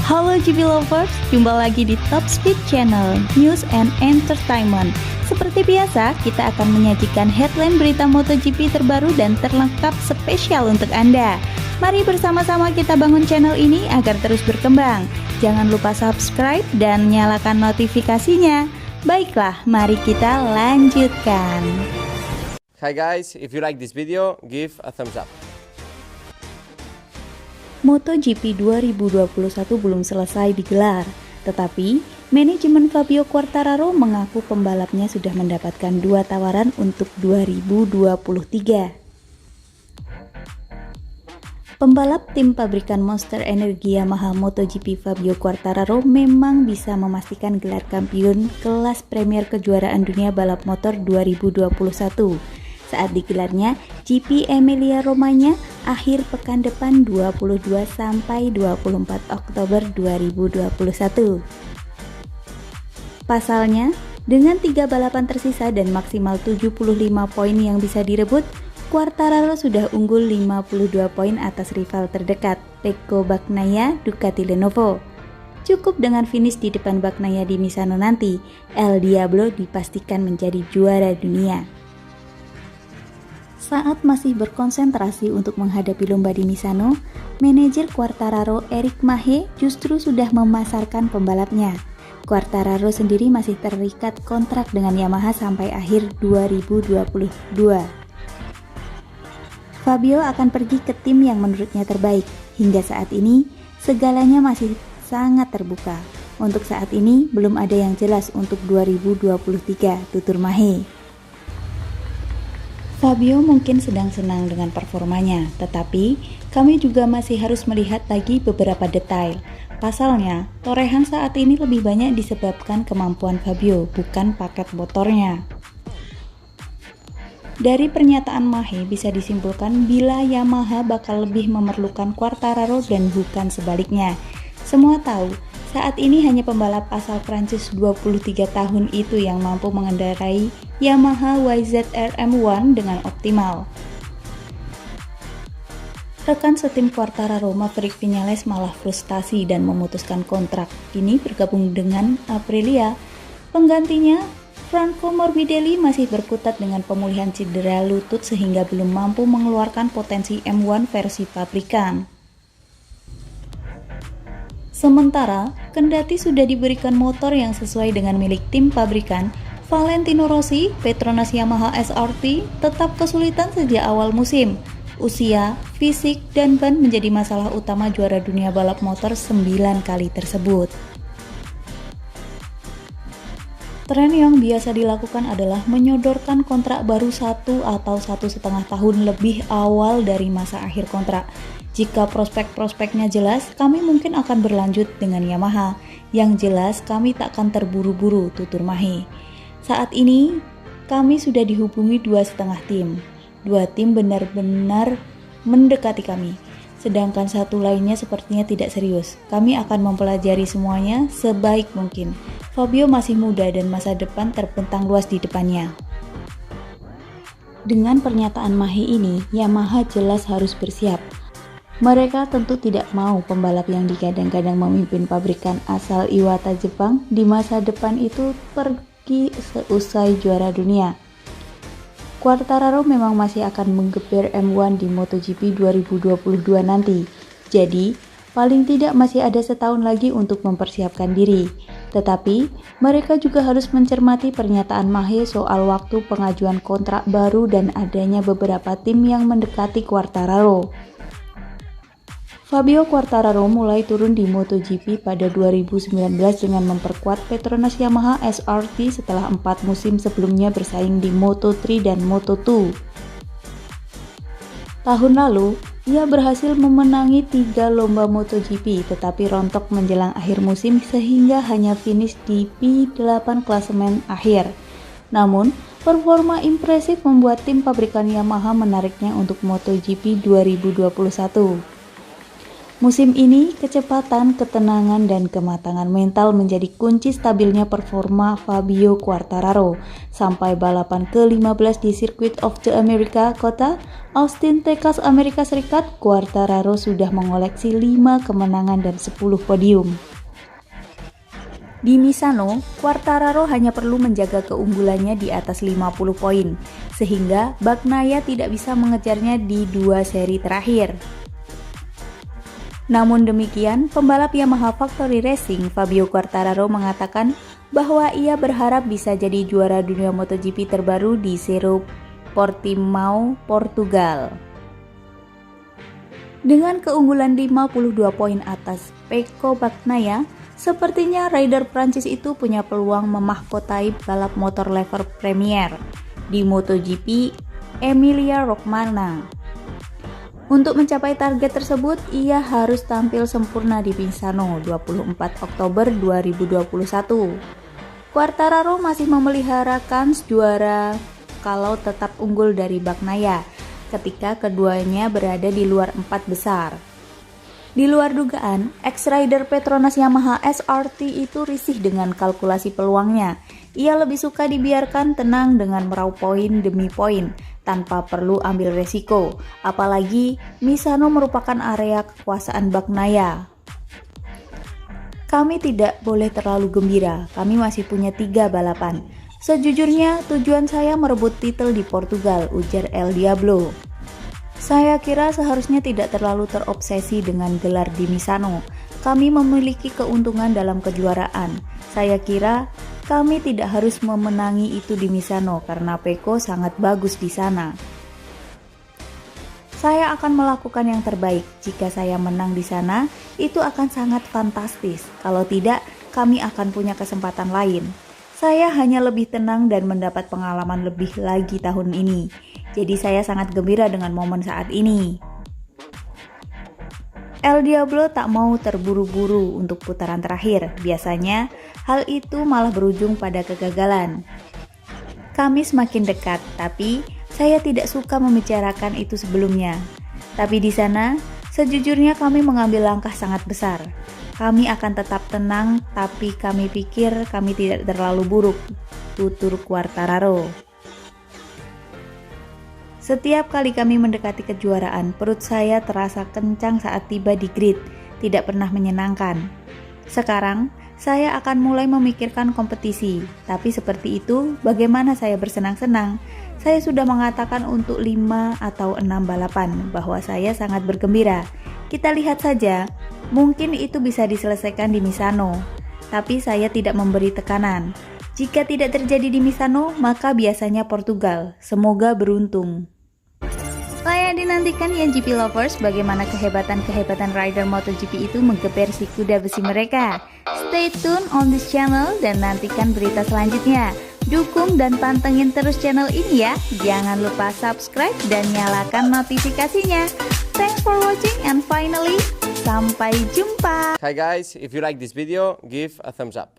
Halo GB Lovers, jumpa lagi di Top Speed Channel, News and Entertainment. Seperti biasa, kita akan menyajikan headline berita MotoGP terbaru dan terlengkap spesial untuk Anda. Mari bersama-sama kita bangun channel ini agar terus berkembang. Jangan lupa subscribe dan nyalakan notifikasinya. Baiklah, mari kita lanjutkan. Hi guys, if you like this video, give a thumbs up. MotoGP 2021 belum selesai digelar, tetapi manajemen Fabio Quartararo mengaku pembalapnya sudah mendapatkan 2 tawaran untuk 2023. Pembalap tim pabrikan Monster Energy Yamaha MotoGP Fabio Quartararo memang bisa memastikan gelar kampiun kelas Premier Kejuaraan Dunia Balap Motor 2021 saat digelarnya GP Emilia-Romagna akhir pekan depan 22 sampai 24 Oktober 2021. Pasalnya, dengan 3 balapan tersisa dan maksimal 75 poin yang bisa direbut, Quartararo sudah unggul 52 poin atas rival terdekat, Pecco Bagnaia Ducati Lenovo. Cukup dengan finish di depan Bagnaia di Misano nanti, El Diablo dipastikan menjadi juara dunia. Saat masih berkonsentrasi untuk menghadapi lomba di Misano, manajer Quartararo Eric Mahe justru sudah memasarkan pembalapnya. Quartararo sendiri masih terikat kontrak dengan Yamaha sampai akhir 2022. Fabio akan pergi ke tim yang menurutnya terbaik. Hingga saat ini, segalanya masih sangat terbuka. Untuk saat ini, belum ada yang jelas untuk 2023, tutur Mahe. Fabio mungkin sedang senang dengan performanya, tetapi kami juga masih harus melihat lagi beberapa detail. Pasalnya, torehan saat ini lebih banyak disebabkan kemampuan Fabio, bukan paket motornya. Dari pernyataan Mahe bisa disimpulkan bila Yamaha bakal lebih memerlukan Quartararo dan bukan sebaliknya. Semua tahu, saat ini hanya pembalap asal Prancis 23 tahun itu yang mampu mengendarai Yamaha YZR M1 dengan optimal. Rekan setim Quartararo Maverick Viñales malah frustasi dan memutuskan kontrak. Kini bergabung dengan Aprilia. Penggantinya, Franco Morbidelli masih berkutat dengan pemulihan cedera lutut sehingga belum mampu mengeluarkan potensi M1 versi pabrikan. Sementara, kendati sudah diberikan motor yang sesuai dengan milik tim pabrikan, Valentino Rossi, Petronas Yamaha SRT, tetap kesulitan sejak awal musim. Usia, fisik, dan ban menjadi masalah utama juara dunia balap motor 9 kali tersebut. Tren yang biasa dilakukan adalah menyodorkan kontrak baru 1 atau 1,5 tahun lebih awal dari masa akhir kontrak. Jika prospek-prospeknya jelas, kami mungkin akan berlanjut dengan Yamaha. Yang jelas, kami tak akan terburu-buru, tutur Mahe. Saat ini, kami sudah dihubungi 2,5 tim. 2 tim benar-benar mendekati kami. Sedangkan 1 lainnya sepertinya tidak serius. Kami akan mempelajari semuanya sebaik mungkin. Fabio masih muda dan masa depan terbentang luas di depannya. Dengan pernyataan Mahe ini, Yamaha jelas harus bersiap. Mereka tentu tidak mau pembalap yang digadang-gadang memimpin pabrikan asal Iwata Jepang di masa depan itu pergi seusai juara dunia. Quartararo memang masih akan menggeber M1 di MotoGP 2022 nanti. Jadi, paling tidak masih ada setahun lagi untuk mempersiapkan diri. Tetapi, mereka juga harus mencermati pernyataan Mahe soal waktu pengajuan kontrak baru dan adanya beberapa tim yang mendekati Quartararo. Fabio Quartararo mulai turun di MotoGP pada 2019 dengan memperkuat Petronas Yamaha SRT setelah 4 musim sebelumnya bersaing di Moto3 dan Moto2. Tahun lalu, ia berhasil memenangi 3 lomba MotoGP tetapi rontok menjelang akhir musim sehingga hanya finish di P8 klasemen akhir. Namun, performa impresif membuat tim pabrikan Yamaha menariknya untuk MotoGP 2021. Musim ini, kecepatan, ketenangan, dan kematangan mental menjadi kunci stabilnya performa Fabio Quartararo. Sampai balapan ke-15 di Circuit of the America, kota Austin, Texas, Amerika Serikat, Quartararo sudah mengoleksi 5 kemenangan dan 10 podium. Di Misano, Quartararo hanya perlu menjaga keunggulannya di atas 50 poin, sehingga Bagnaia tidak bisa mengejarnya di 2 seri terakhir. Namun demikian, pembalap Yamaha Factory Racing Fabio Quartararo mengatakan bahwa ia berharap bisa jadi juara dunia MotoGP terbaru di Cerro Portimao, Portugal. Dengan keunggulan 52 poin atas Pecco Bagnaia, sepertinya rider Prancis itu punya peluang memahkotai balap motor lever Premier di MotoGP Emilia-Romagna. Untuk mencapai target tersebut, ia harus tampil sempurna di Misano 24 Oktober 2021. Quartararo masih memelihara kans juara kalau tetap unggul dari Bagnaia ketika keduanya berada di luar 4 besar. Di luar dugaan, ex-rider Petronas Yamaha SRT itu risih dengan kalkulasi peluangnya. Ia lebih suka dibiarkan tenang dengan meraup poin demi poin, tanpa perlu ambil resiko. Apalagi, Misano merupakan area kekuasaan Bagnaia. Kami tidak boleh terlalu gembira, kami masih punya 3 balapan. Sejujurnya, tujuan saya merebut titel di Portugal, ujar El Diablo. Saya kira seharusnya tidak terlalu terobsesi dengan gelar di Misano. Kami memiliki keuntungan dalam kejuaraan. Saya kira kami tidak harus memenangi itu di Misano karena Pecco sangat bagus di sana. Saya akan melakukan yang terbaik. Jika saya menang di sana, itu akan sangat fantastis. Kalau tidak, kami akan punya kesempatan lain. Saya hanya lebih tenang dan mendapat pengalaman lebih lagi tahun ini. Jadi saya sangat gembira dengan momen saat ini. El Diablo tak mau terburu-buru untuk putaran terakhir. Biasanya, hal itu malah berujung pada kegagalan. Kami semakin dekat, tapi saya tidak suka membicarakan itu sebelumnya. Tapi di sana, sejujurnya kami mengambil langkah sangat besar. Kami akan tetap tenang, tapi kami pikir kami tidak terlalu buruk, tutur Quartararo. Setiap kali kami mendekati kejuaraan, perut saya terasa kencang saat tiba di grid, tidak pernah menyenangkan. Sekarang, saya akan mulai memikirkan kompetisi, tapi seperti itu, bagaimana saya bersenang-senang? Saya sudah mengatakan untuk 5 atau 6 balapan, bahwa saya sangat bergembira. Kita lihat saja, mungkin itu bisa diselesaikan di Misano, tapi saya tidak memberi tekanan. Jika tidak terjadi di Misano, maka biasanya Portugal. Semoga beruntung. Layak dinantikan ya GP lovers, bagaimana kehebatan-kehebatan rider MotoGP itu menggeber si kuda besi mereka. Stay tune on this channel dan nantikan berita selanjutnya. Dukung dan pantengin terus channel ini ya. Jangan lupa subscribe dan nyalakan notifikasinya. Thanks for watching and finally, sampai jumpa. Hi guys, if you like this video, give a thumbs up.